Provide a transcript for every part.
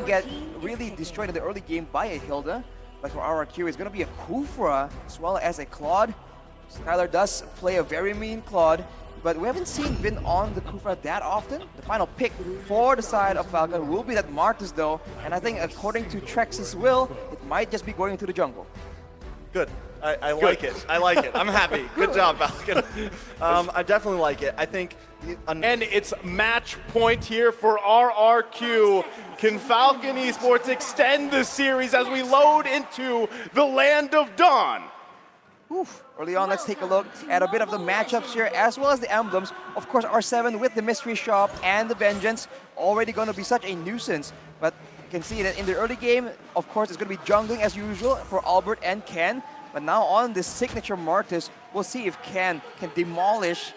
get really destroyed in the early game by a Hilda. But for RRQ, it's going to be a Kufra as well as a Claude. Skylar does play a very mean Claude, but we haven't seen Vin on the Kufra that often. The final pick for the side of Falcon will be that Martis though, and I think according to Trex's will, it might just be going into the jungle. Good. I like it. I like it. I'm happy. Good job, Falcon. I definitely like it. I think... And it's match point here for RRQ. Can Falcon Esports extend the series as we load into the Land of Dawn? Oof. Early on, let's take a look at a bit of the matchups here, as well as the emblems. Of course, R7 with the Mystery Shop and the Vengeance, already going to be such a nuisance. But you can see that in the early game, of course, it's going to be jungling as usual for Albert and Ken. But now on this signature Martis, we'll see if Ken can demolish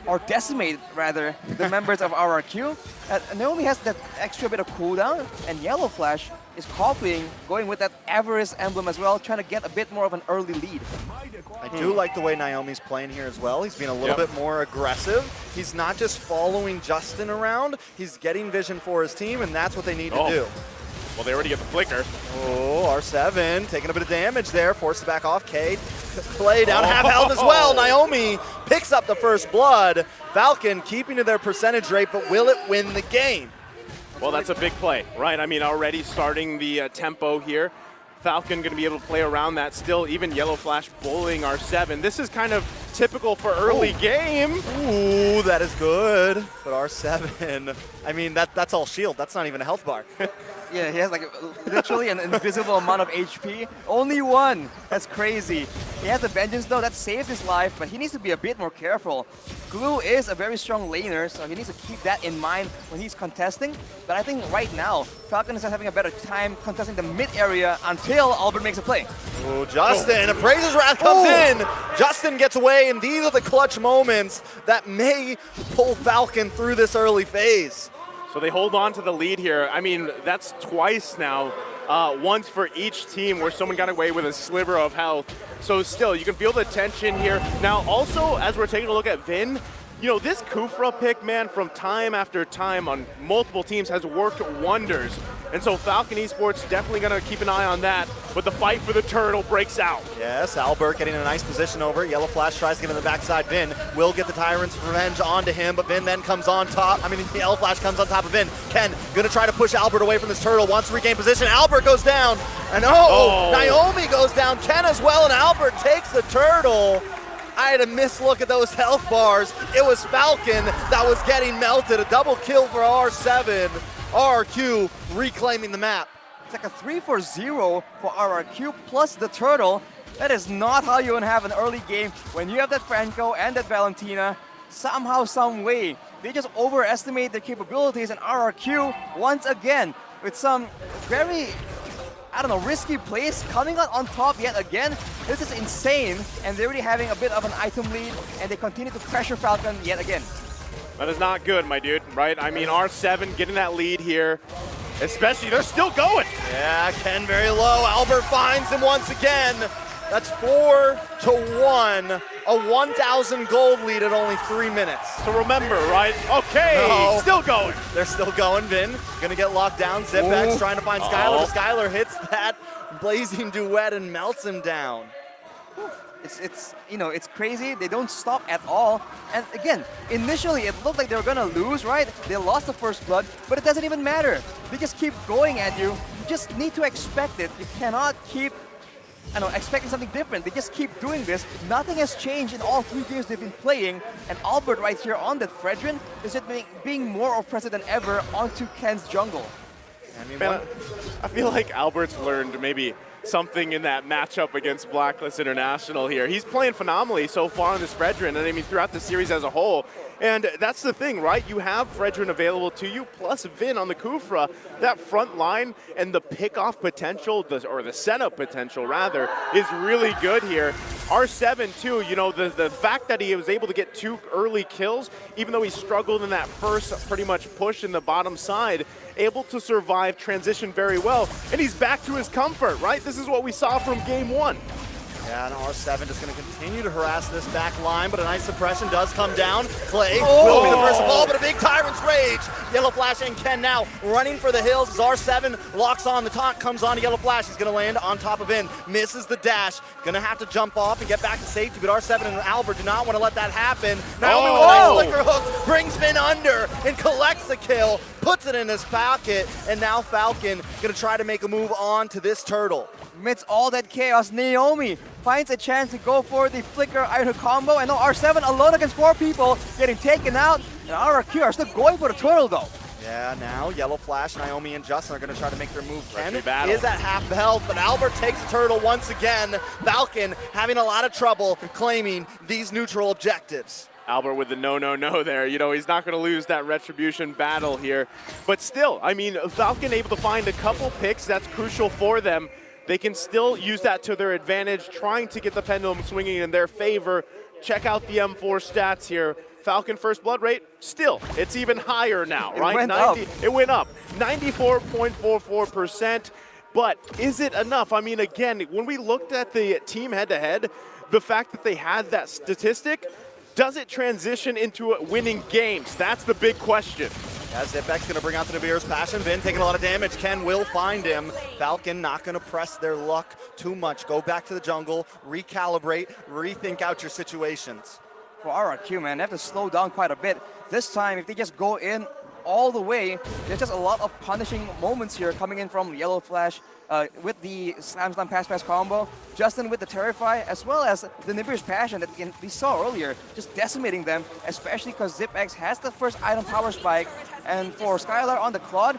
or decimate, rather, the members of RRQ. Naomi has that extra bit of cooldown, and Yellow Flash is copying, going with that Avarice emblem as well, trying to get a bit more of an early lead. I do like the way Naomi's playing here as well. He's being a little bit more aggressive. He's not just following Justin around, he's getting vision for his team, and that's what they need to do. Well, they already get the flicker. Oh, R7 taking a bit of damage there, forced to back off. Cade play down, half health as well. Naomi picks up the first blood. Falcon keeping to their percentage rate, but will it win the game? Well, that's a big play, right? I mean, already starting the tempo here. Falcon going to be able to play around that still, even Yellow Flash bullying R7. This is kind of typical for early game. Ooh, that is good. But R7, I mean, that's all shield. That's not even a health bar. Yeah, he has like literally an invisible amount of HP. Only one. That's crazy. He has the Vengeance though, that saved his life, but he needs to be a bit more careful. Glue is a very strong laner, so he needs to keep that in mind when he's contesting. But I think right now, Falcon is having a better time contesting the mid area until Albert makes a play. Oh, Justin, Appraiser's Wrath comes in. Justin gets away, and these are the clutch moments that may pull Falcon through this early phase. So they hold on to the lead here. I mean, that's twice now. Once for each team where someone got away with a sliver of health. So still, you can feel the tension here. Now also, as we're taking a look at Vin, you know, this Kufra pick, man, from time after time on multiple teams has worked wonders. And so Falcon Esports definitely going to keep an eye on that, but the fight for the turtle breaks out. Yes, Albert getting a nice position over. Yellow Flash tries to get in the backside. Vin will get the Tyrant's Revenge onto him, but Vin then comes on top. I mean, Yellow Flash comes on top of Vin. Ken going to try to push Albert away from this turtle, wants to regain position. Albert goes down, and Naomi goes down. Ken as well, and Albert takes the turtle. I had a mislook at those health bars. It was Falcon that was getting melted. A double kill for R7. RRQ reclaiming the map. It's like a 3-4-0 for RRQ plus the turtle. That is not how you want to have an early game when you have that Franco and that Valentina. Somehow, some way, they just overestimate their capabilities, and RRQ, once again, with some very, I don't know, risky plays, coming out on top yet again. This is insane, and they're already having a bit of an item lead, and they continue to pressure Falcon yet again. That is not good, my dude, right? I mean, R7 getting that lead here, especially, they're still going. Yeah, Ken very low. Albert finds him once again. That's 4-1, a 1,000 gold lead at only 3 minutes. So remember, right? Okay, still going. They're still going. Vin gonna get locked down. Zipx trying to find Skylar. Skylar hits that blazing duet and melts him down. It's you know, it's crazy. They don't stop at all. And again, initially it looked like they were gonna lose, right? They lost the first blood, but it doesn't even matter. They just keep going at you. You just need to expect it. You cannot keep, I don't know, expecting something different. They just keep doing this. Nothing has changed in all 3 games they've been playing. And Albert right here on that Fredrin is just being more oppressive than ever onto Ken's jungle. I mean, man, I feel like Albert's learned maybe something in that matchup against Blacklist International here. He's playing phenomenally so far on this Fredrin, and I mean throughout the series as a whole. And that's the thing, right? You have Fredrin available to you, plus Vin on the Kufra. That front line and the pick-off potential, or the setup potential rather, is really good here. R7 too, you know, the fact that he was able to get 2 early kills, even though he struggled in that first pretty much push in the bottom side, able to survive transition very well. And he's back to his comfort, right? This is what we saw from game 1. Yeah, and R7 just going to continue to harass this back line, but a nice suppression does come down. Clay will be the first ball, but a big Tyrant's Rage. Yellow Flash and Ken now running for the hills as R7 locks on. The taunt comes on to Yellow Flash. He's going to land on top of Vin. Misses the dash. Going to have to jump off and get back to safety, but R7 and Albert do not want to let that happen. Now with a nice flicker hook, brings Vin under and collects the kill, puts it in his pocket, and now Falcon going to try to make a move on to this turtle. Amidst all that chaos, Naomi finds a chance to go for the flicker iron hook combo, and now R7 alone against 4 people getting taken out, and RRQ are still going for the turtle though. Yeah, now Yellow Flash, Naomi, and Justin are going to try to make their move. Ken is battle. at half health, but Albert takes the turtle once again. Falcon having a lot of trouble claiming these neutral objectives. Albert with the no there. You know, he's not going to lose that retribution battle here. But still, I mean, Falcon able to find a couple picks. That's crucial for them. They can still use that to their advantage, trying to get the pendulum swinging in their favor. Check out the M4 stats here. Falcon first blood rate, still, it's even higher now, right? It went up, 94.44%. But is it enough? I mean, again, when we looked at the team head-to-head, the fact that they had that statistic, does it transition into winning games? That's the big question. As Zipek's going to bring out the Navir's Passion. Vin taking a lot of damage. Ken will find him. Falcon not going to press their luck too much. Go back to the jungle, recalibrate, rethink out your situations. For RRQ, man, they have to slow down quite a bit. This time, if they just go in all the way, there's just a lot of punishing moments here coming in from Yellow Flash with the Slam Pass combo, Justin with the Terrify, as well as the Navir's Passion that we saw earlier, just decimating them, especially because ZipX has the first item power spike, and for Skylar on the Claude,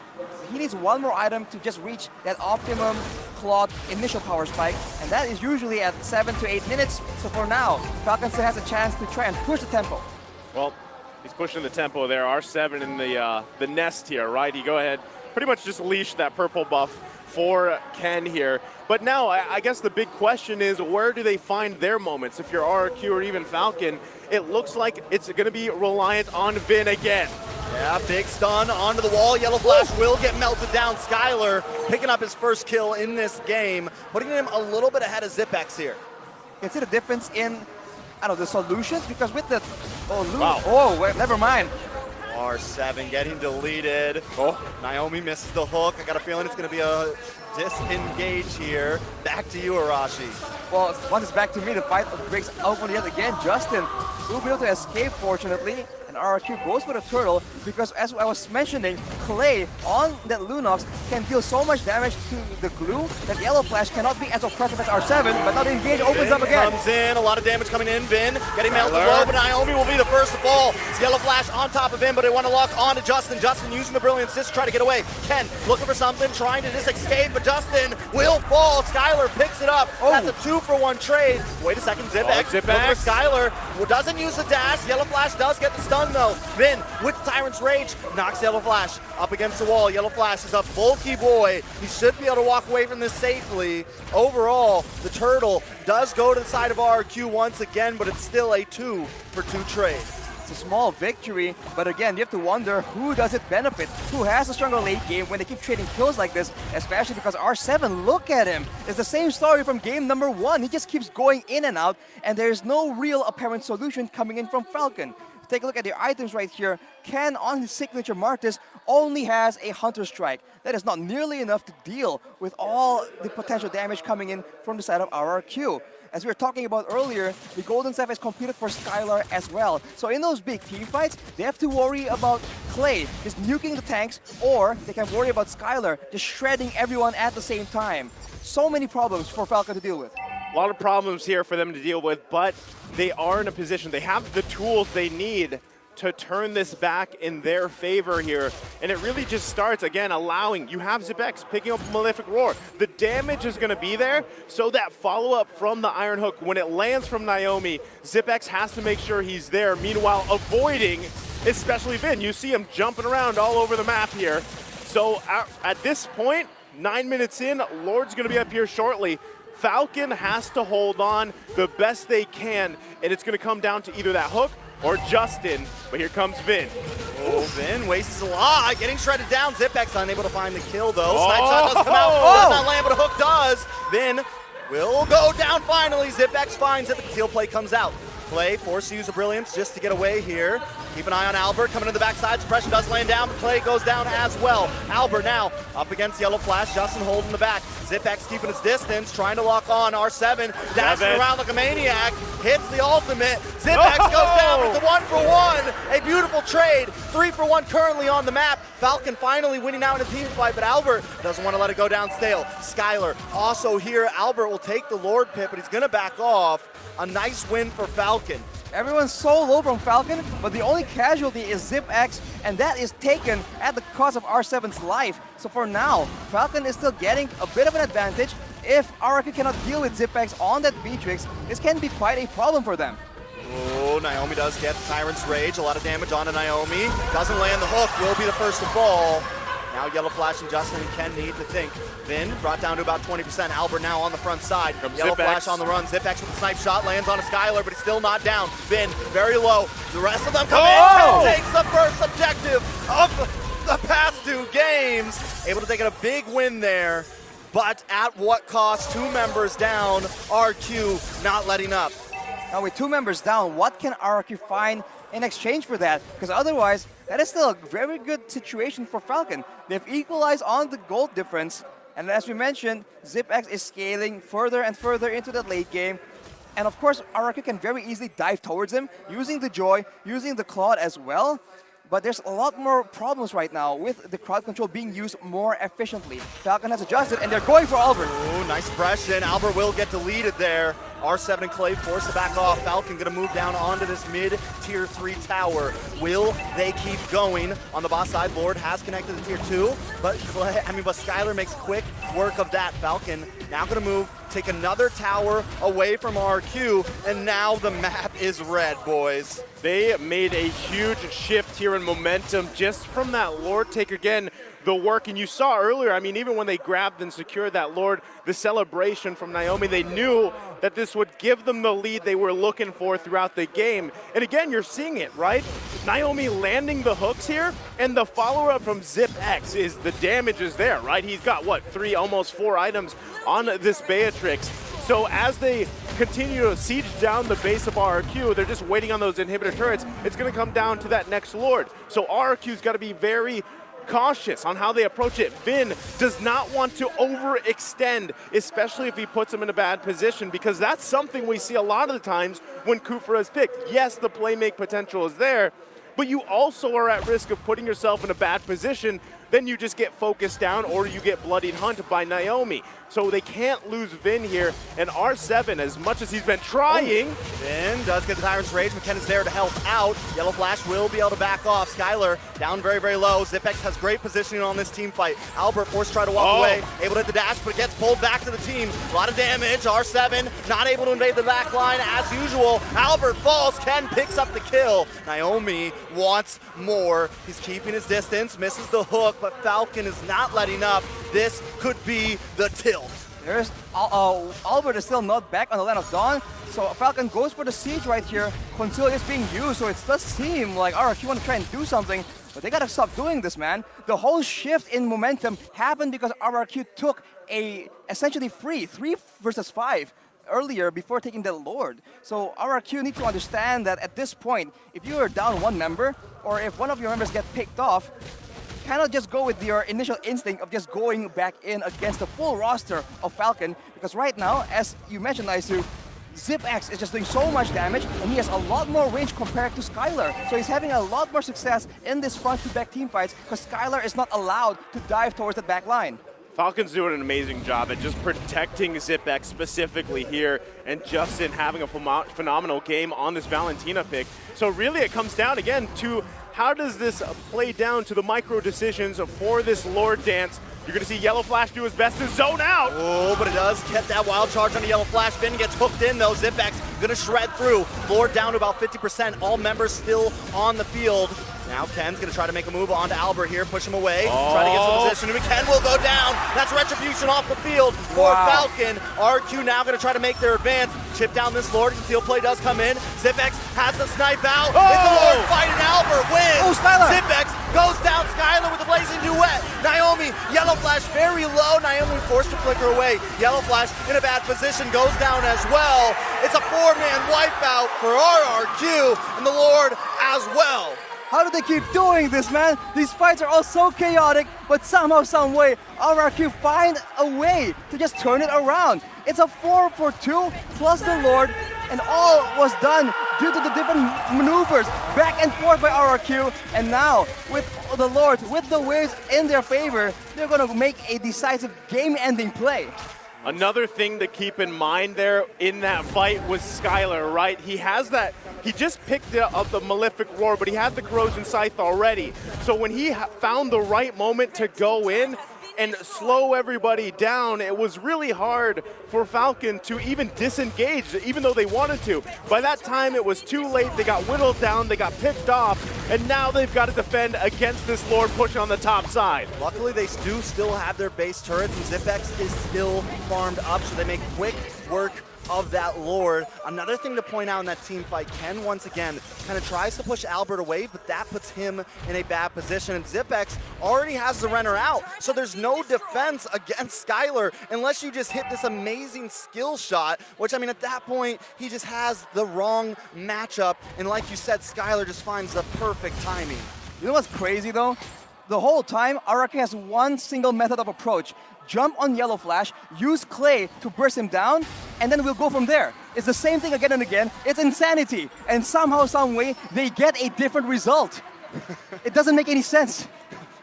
he needs one more item to just reach that optimum Claude initial power spike, and that is usually at 7 to 8 minutes, so for now, Falcon still has a chance to try and push the tempo. Well, he's pushing the tempo there. R7 in the nest here, right? He go ahead, pretty much just leash that purple buff for Ken here. But now, I guess the big question is, where do they find their moments? If you're RRQ or even Falcon, it looks like it's going to be reliant on Vin again. Yeah, big stun onto the wall. Yellow Flash will get melted down. Skylar picking up his first kill in this game, putting him a little bit ahead of ZipX here. You can see the difference in, I don't know, the solutions, because with the, Wow. oh, wait, never mind. R7 getting deleted. Oh, Naomi misses the hook. I got a feeling it's going to be a disengage here. Back to you, Arashi. Well, once it's back to me, the fight breaks open yet again. Justin will be able to escape, fortunately, and RRQ goes for the turtle, because as I was mentioning, Clay on that Lunox can deal so much damage to the glue that Yellow Flash cannot be as oppressive as R7, but now the engage opens up again. Comes in, a lot of damage coming in. Vin getting melted low, but Naomi will be the first to fall. It's Yellow Flash on top of him, but they want to lock on to Justin. Justin using the Brilliant Assist to try to get away. Ken looking for something, trying to just escape, but Justin will fall. Skylar picks it up. That's a 2-for-1 trade. Wait a second, ZipX. Looking for Skylar. Doesn't use the dash. Yellow Flash does get the stun though. Vin with Tyrant's Rage knocks Yellow Flash up against the wall. Yellow Flash is a bulky boy. He should be able to walk away from this safely. Overall, the turtle does go to the side of RRQ once again, but it's still a 2-for-2 trade. It's a small victory, but again, you have to wonder who does it benefit? Who has a stronger late game when they keep trading kills like this, especially because R7, look at him. It's the same story from game number 1. He just keeps going in and out, and there's no real apparent solution coming in from Falcon. Take a look at the items right here. Ken on his signature Martis only has a Hunter Strike. That is not nearly enough to deal with all the potential damage coming in from the side of RRQ. As we were talking about earlier, the Golden Staff is competed for Skylar as well. So in those big team fights, they have to worry about Clay just nuking the tanks, or they can worry about Skylar just shredding everyone at the same time. So many problems for Falcon to deal with. A lot of problems here for them to deal with, but they are in a position, they have the tools they need to turn this back in their favor here. And it really just starts, again, allowing, you have ZipX picking up Malefic Roar. The damage is gonna be there, so that follow-up from the Iron Hook, when it lands from Naomi, ZipX has to make sure he's there, meanwhile avoiding, especially Vin. You see him jumping around all over the map here. So at this point, 9 minutes in, Lord's gonna be up here shortly. Falcon has to hold on the best they can, and it's going to come down to either that hook or Justin, but here comes Vin. Oh, Vin wastes a lot, getting shredded down. ZipX unable to find the kill though. Snipe shot does come out, does not land, but a hook does. Vin will go down finally. Zipex finds it. The conceal play comes out. Clay forced to use a brilliance just to get away here. Keep an eye on Albert coming to the backside. Suppression does land down, but Clay goes down as well. Albert now up against Yellow Flash. Justin holding the back. Zipex keeping his distance, trying to lock on. R7 dashing around like a maniac. Hits the ultimate. Zipex goes down with the 1-for-1. A beautiful trade. 3-for-1 currently on the map. Falcon finally winning out in a team fight, but Albert doesn't want to let it go down stale. Skylar also here. Albert will take the Lord pit, but he's going to back off. A nice win for Falcon. Everyone's so low from Falcon, but the only casualty is Zipex, and that is taken at the cost of R7's life. So for now, Falcon is still getting a bit of an advantage. If RRQ cannot deal with Zipex on that Beatrix, this can be quite a problem for them. Oh, Naomi does get the Tyrant's Rage. A lot of damage onto Naomi. Doesn't land the hook. Will be the first to fall. Now Yellow Flash and Justin and Ken need to think. Vin brought down to about 20%. Albert now on the front side. Yellow Flash on the run. Zipex with the snipe shot lands on a Skylar, but he's still not down. Vin very low. The rest of them come in. Vin takes the first objective of the past 2 games. Able to take it a big win there, but at what cost? 2 members down. RQ not letting up. Now with 2 members down, what can RRQ find in exchange for that? Because otherwise, that is still a very good situation for Falcon. They've equalized on the gold difference, and as we mentioned, Zipex is scaling further and further into the late game. And of course, RRQ can very easily dive towards him, using the Joy, using the Claude as well. But there's a lot more problems right now with the crowd control being used more efficiently. Falcon has adjusted, and they're going for Albert. Ooh, nice suppression. Albert will get deleted there. R7 and Clay forced to back off. Falcon gonna move down onto this mid-tier 3 tower. Will they keep going? On the boss side, Lord has connected to tier 2, but Skylar makes quick work of that. Falcon now gonna move, take another tower away from RQ, and now the map is red, boys. They made a huge shift here in momentum just from that Lord take. Again, the work, and you saw earlier, I mean, even when they grabbed and secured that Lord, the celebration from Naomi, they knew that this would give them the lead they were looking for throughout the game. And again, you're seeing it, right? Naomi landing the hooks here, and the follow-up from Zipex is the damage is there, right? He's got, what, 3, almost 4 items on this Beatrix. So as they continue to siege down the base of RRQ, they're just waiting on those inhibitor turrets. It's going to come down to that next Lord. So RRQ's got to be very cautious on how they approach it. Vin does not want to overextend, especially if he puts him in a bad position, because that's something we see a lot of the times when Kufra is picked. Yes, the playmake potential is there, but you also are at risk of putting yourself in a bad position. Then you just get focused down, or you get bloodied hunt by Naomi. So they can't lose Vin here, and R7, as much as he's been trying. Vin does get the Tyrant's Rage. McKenna's there to help out. Yellow Flash will be able to back off. Skylar down very, very low. Zipex has great positioning on this team fight. Albert forced to try to walk away, able to hit the dash, but gets pulled back to the team. A lot of damage. R7 not able to invade the back line as usual. Albert falls. Ken picks up the kill. Naomi wants more. He's keeping his distance, misses the hook, but Falcon is not letting up. This could be the tilt. There's Albert is still not back on the Land of Dawn, so Falcon goes for the siege right here. Conceal is being used, so it does seem like RRQ want to try and do something, but they gotta stop doing this, man. The whole shift in momentum happened because RRQ took a essentially free 3 versus 5 earlier before taking the Lord. So RRQ need to understand that at this point, if you are down 1 member, or if one of your members get picked off, cannot just go with your initial instinct of just going back in against the full roster of Falcon, because right now, as you mentioned, Aisu, Zipex is just doing so much damage, and he has a lot more range compared to Skylar. So he's having a lot more success in this front-to-back team fights, because Skylar is not allowed to dive towards the back line. Falcon's doing an amazing job at just protecting Zipex specifically here, and Justin having a phenomenal game on this Valentina pick. So really it comes down again to how does this play down to the micro decisions for this Lord dance. You're going to see Yellow Flash do his best to zone out. Oh, but it does get that wild charge on the Yellow Flash. Vin gets hooked in though. Zipex going to shred through. Lord down to about 50%. All members still on the field. Now Ken's going to try to make a move onto Albert here, push him away, try to get some position, and Ken will go down. That's Retribution off the field for Falcon. RQ now going to try to make their advance. Chip down this Lord, conceal play does come in. Zipex has the snipe out. It's a Lord fight, and Albert wins. Zipex goes down, Skylar with the blazing duet. Naomi, Yellow Flash very low. Naomi forced to flicker away. Yellow Flash in a bad position, goes down as well. It's a 4-man wipeout for RRQ, and the Lord as well. How do they keep doing this, man? These fights are all so chaotic, but somehow, some way, RRQ find a way to just turn it around. It's a 4-for-2 plus the Lord, and all was done due to the different maneuvers back and forth by RRQ. And now, with the Lord, with the waves in their favor, they're going to make a decisive game-ending play. Another thing to keep in mind there in that fight was Skylar, right? He has that, he just picked up the Malefic Roar, but he had the Corrosion Scythe already. So when he found the right moment to go in and slow everybody down, it was really hard for Falcon to even disengage, even though they wanted to. By that time, it was too late. They got whittled down, they got picked off, and now they've got to defend against this Lord pushing on the top side. Luckily, they do still have their base turrets, and Zipex is still farmed up, so they make quick work of that Lord. Another thing to point out in that team fight, Ken once again kind of tries to push Albert away, but that puts him in a bad position. And Zipex already has the Renner out, so there's no defense against Skylar unless you just hit this amazing skill shot, which, I mean, at that point, he just has the wrong matchup. And like you said, Skylar just finds the perfect timing. You know what's crazy, though? The whole time, RRQ has one single method of approach. Jump on Yellow Flash, use Clay to burst him down, and then we'll go from there. It's the same thing again and again. It's insanity. And somehow, some way, they get a different result. It doesn't make any sense.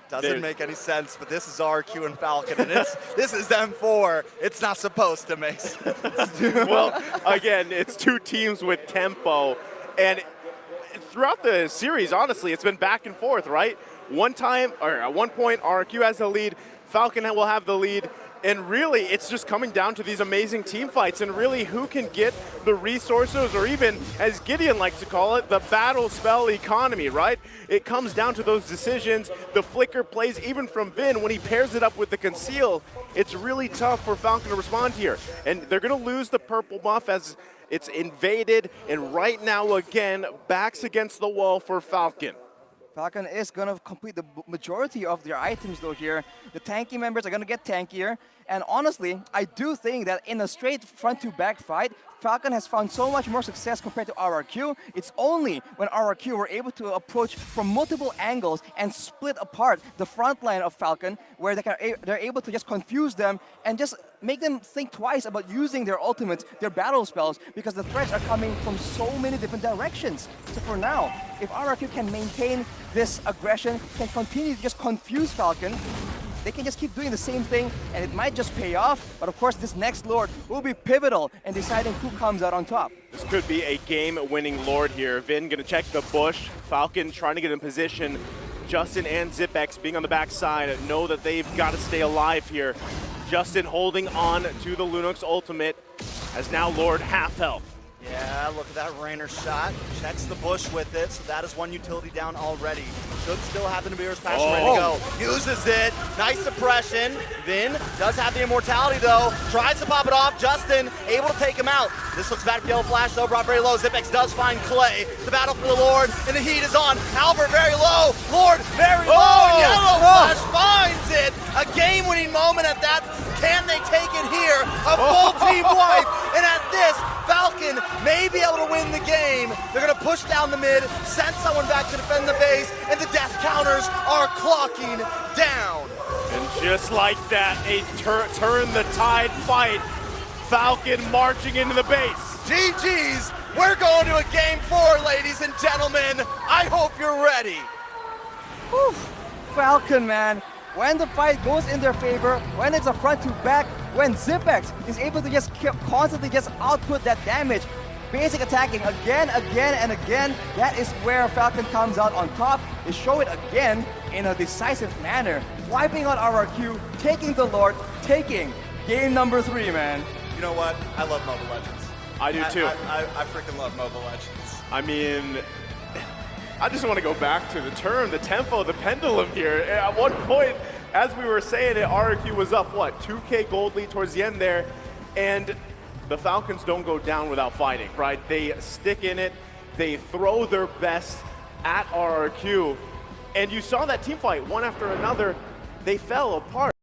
Doesn't make any sense, but this is RQ and Falcon, and this is M4. It's not supposed to make sense. Well, again, it's two teams with tempo, and throughout the series, honestly, it's been back and forth, right? One time, or at one point, RQ has the lead, Falcon will have the lead, and really, it's just coming down to these amazing team fights, and really who can get the resources, or even, as Gideon likes to call it, the battle spell economy, right? It comes down to those decisions, the flicker plays, even from Vin, when he pairs it up with the conceal, it's really tough for Falcon to respond here. And they're gonna lose the purple buff as it's invaded, and right now, again, backs against the wall for Falcon. Falcon is going to complete the majority of their items though here. The tanky members are going to get tankier. And honestly, I do think that in a straight front-to-back fight, Falcon has found so much more success compared to RRQ. It's only when RRQ were able to approach from multiple angles and split apart the front line of Falcon, where they're able to just confuse them and just make them think twice about using their ultimates, their battle spells, because the threats are coming from so many different directions. So for now, if RRQ can maintain this aggression, can continue to just confuse Falcon, they can just keep doing the same thing, and it might just pay off. But of course, this next Lord will be pivotal in deciding who comes out on top. This could be a game-winning Lord here. Vin gonna check the bush. Falcon trying to get in position. Justin and Zipex being on the backside know that they've got to stay alive here. Justin holding on to the Lunox ultimate as now Lord half health. Yeah, look at that Rainer shot. Checks the bush with it, so that is one utility down already. Should still have the Nibiru's passion ready to go. Uses it. Nice suppression. Vin does have the immortality though. Tries to pop it off. Justin able to take him out. This looks bad for Yellow Flash though. Brought very low. Zipex does find Clay. It's the battle for the Lord, and the heat is on. Albert very low. Lord very low. And Yellow Flash finds it. A game-winning moment at that. Can they take it here? A full team wipe. And at this, Falcon may be able to win the game. They're going to push down the mid, send someone back to defend the base, and the death counters are clocking down. And just like that, a turn the tide fight. Falcon marching into the base. GG's, we're going to a game 4, ladies and gentlemen. I hope you're ready. Whew. Falcon, man. When the fight goes in their favor, when it's a front-to-back, when Zipex is able to just constantly just output that damage, basic attacking again, and again, that is where Falcon comes out on top. They show it again in a decisive manner, wiping out RRQ, taking the Lord, taking game number 3, man. You know what? I love Mobile Legends. I do too. I freaking love Mobile Legends. I mean, I just want to go back to the turn, the tempo, the pendulum here. At one point, as we were saying it, RRQ was up, what, 2K gold lead towards the end there, and the Falcons don't go down without fighting, right? They stick in it, they throw their best at RRQ, and you saw that team fight one after another. They fell apart.